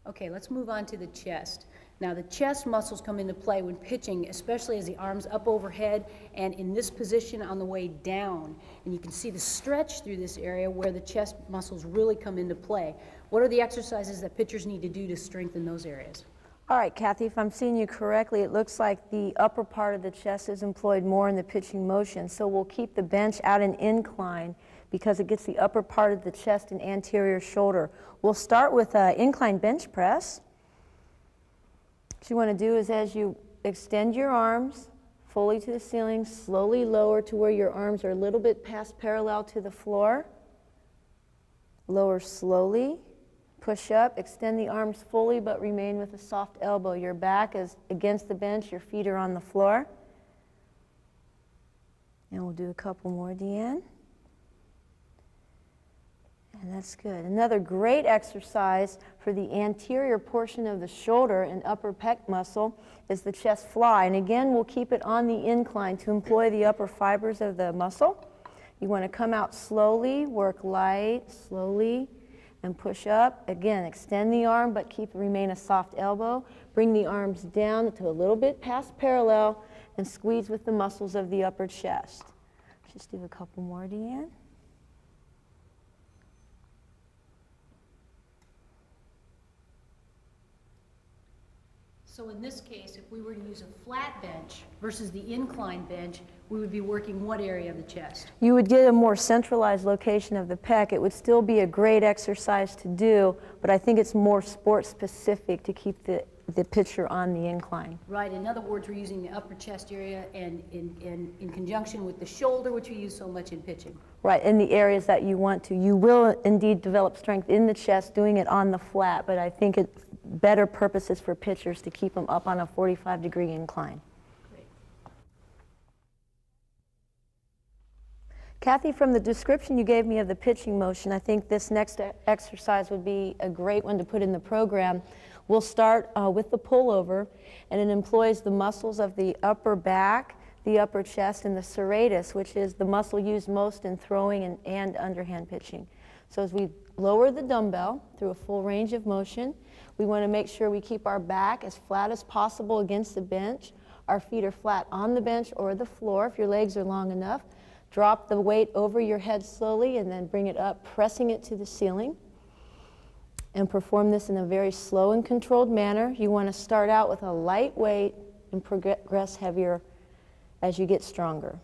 Okay, let's move on to the chest. Now, the chest muscles come into play when pitching, especially as the arm's up overhead and in this position on the way down. And you can see the stretch through this area where the chest muscles really come into play. What are the exercises that pitchers need to do to strengthen those areas? All right, Kathy, if I'm seeing you correctly, it looks like the upper part of the chest is employed more in the pitching motion. So we'll keep the bench at an incline because it gets the upper part of the chest and anterior shoulder. We'll start with an incline bench press. What you want to do is, as you extend your arms fully to the ceiling, slowly lower to where your arms are a little bit past parallel to the floor. Lower slowly. Push up, extend the arms fully, but remain with a soft elbow. Your back is against the bench, your feet are on the floor. And we'll do a couple more, Deanne. And that's good. Another great exercise for the anterior portion of the shoulder and upper pec muscle is the chest fly. And again, we'll keep it on the incline to employ the upper fibers of the muscle. You want to come out slowly, work light, slowly, and push up. Again, extend the arm, but remain a soft elbow. Bring the arms down to a little bit past parallel and squeeze with the muscles of the upper chest. Just do a couple more, Deanne. So in this case, if we were to use a flat bench versus the incline bench, we would be working what area of the chest? You would get a more centralized location of the pec. It would still be a great exercise to do, but I think it's more sport specific to keep the pitcher on the incline. Right. In other words, we're using the upper chest area and in conjunction with the shoulder, which we use so much in pitching. Right, in the areas that you want to. You will indeed develop strength in the chest doing it on the flat, but I think it better purposes for pitchers to keep them up on a 45-degree incline. Great. Kathy, from the description you gave me of the pitching motion, I think this next exercise would be a great one to put in the program. We'll start with the pullover, and it employs the muscles of the upper back, the upper chest, and the serratus, which is the muscle used most in throwing and underhand pitching. So as we lower the dumbbell through a full range of motion, we want to make sure we keep our back as flat as possible against the bench. Our feet are flat on the bench or the floor if your legs are long enough. Drop the weight over your head slowly and then bring it up, pressing it to the ceiling. And perform this in a very slow and controlled manner. You want to start out with a light weight and progress heavier as you get stronger.